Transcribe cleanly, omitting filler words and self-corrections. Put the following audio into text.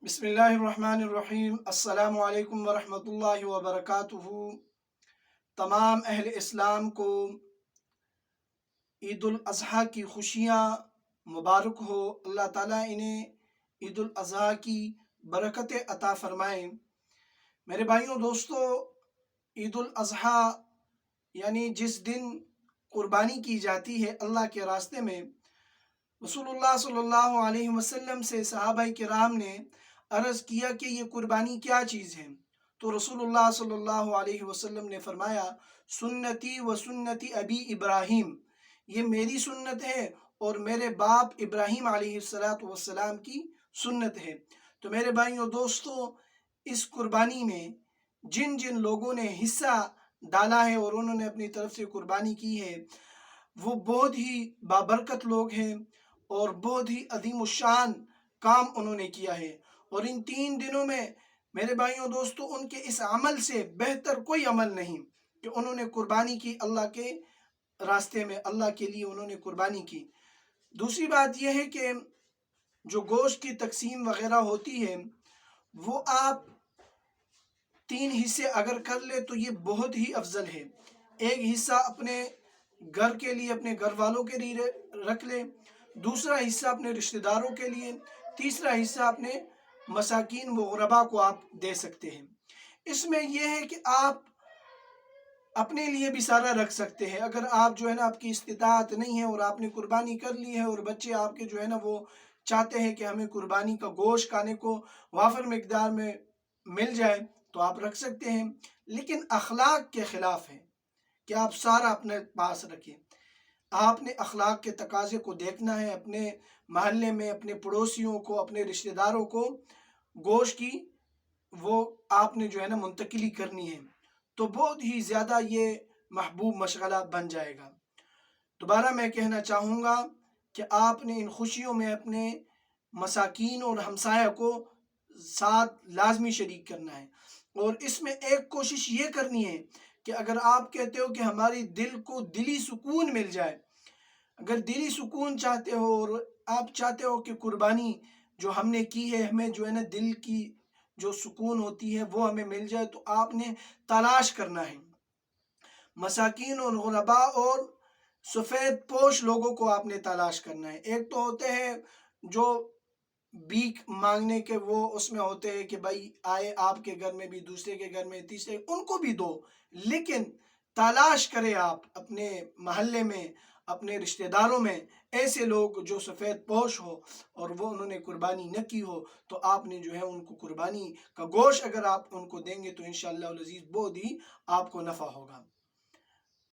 بسم اللہ الرحمن الرحیم۔ السلام علیکم ورحمۃ اللہ وبرکاتہ۔ تمام اہل اسلام کو عید الاضحیٰ کی خوشیاں مبارک ہو۔ اللہ تعالیٰ انہیں عید الاضحیٰ کی برکتیں عطا فرمائیں۔ میرے بھائیوں دوستو، عید الاضحیٰ یعنی جس دن قربانی کی جاتی ہے اللہ کے راستے میں، رسول اللہ صلی اللہ علیہ وسلم سے صحابہ کرام نے عرض کیا کہ یہ قربانی کیا چیز ہے؟ تو رسول اللہ صلی اللہ علیہ وسلم نے فرمایا، سنتی و سنتی ابی ابراہیم، یہ میری سنت ہے اور میرے باپ ابراہیم علیہ السلام کی سنت ہے۔ تو میرے بھائیوں دوستو، اس قربانی میں جن جن لوگوں نے حصہ ڈالا ہے اور انہوں نے اپنی طرف سے قربانی کی ہے، وہ بہت ہی بابرکت لوگ ہیں اور بہت ہی عظیم الشان کام انہوں نے کیا ہے۔ اور ان 3 دنوں میں میرے بھائیوں دوستو، ان کے اس عمل سے بہتر کوئی عمل نہیں کہ انہوں نے قربانی کی اللہ کے راستے میں، اللہ کے لیے انہوں نے قربانی کی۔ دوسری بات یہ ہے کہ جو گوشت کی تقسیم وغیرہ ہوتی ہے، وہ آپ 3 حصے اگر کر لے تو یہ بہت ہی افضل ہے۔ ایک حصہ اپنے گھر کے لیے، اپنے گھر والوں کے لیے رکھ لے، دوسرا حصہ اپنے رشتہ داروں کے لیے، تیسرا حصہ اپنے مساکین و غربا کو آپ دے سکتے ہیں۔ اس میں یہ ہے کہ آپ اپنے لیے بھی سارا رکھ سکتے ہیں۔ اگر آپ آپ کی استطاعت نہیں ہے اور آپ نے قربانی کر لی ہے اور بچے آپ کے وہ چاہتے ہیں کہ ہمیں قربانی کا گوشت کھانے کو وافر مقدار میں مل جائے تو آپ رکھ سکتے ہیں، لیکن اخلاق کے خلاف ہے کہ آپ سارا اپنے پاس رکھیں۔ آپ نے اخلاق کے تقاضے کو دیکھنا ہے، اپنے محلے میں اپنے پڑوسیوں کو، اپنے رشتہ داروں کو گوشت کی وہ آپ نے منتقلی کرنی ہے، تو بہت ہی زیادہ یہ محبوب مشغلہ بن جائے گا۔ دوبارہ میں کہنا چاہوں گا کہ آپ نے ان خوشیوں میں اپنے مساکین اور ہمسایہ کو ساتھ لازمی شریک کرنا ہے، اور اس میں ایک کوشش یہ کرنی ہے کہ اگر آپ کہتے ہو کہ ہماری دل کو دلی سکون مل جائے، اگر دلی سکون چاہتے ہو اور آپ چاہتے ہو کہ قربانی جو ہم نے کی ہے ہمیں دل کی جو سکون ہوتی ہے وہ ہمیں مل جائے، تو آپ نے تلاش کرنا ہے مساکین اور غربا اور سفید پوش لوگوں کو آپ نے تلاش کرنا ہے۔ ایک تو ہوتے ہیں جو بھیک مانگنے کے، وہ اس میں ہوتے ہیں کہ بھائی آئے آپ کے گھر میں بھی، دوسرے کے گھر میں، تیسرے ان کو بھی دو، لیکن تلاش کرے آپ اپنے محلے میں، اپنے رشتہ داروں میں ایسے لوگ جو سفید پوش ہو اور وہ انہوں نے قربانی نہ کی ہو، تو آپ نے ان کو قربانی کا گوشت اگر آپ ان کو دیں گے تو انشاءاللہ العزیز بہت ہی آپ کو نفع ہوگا۔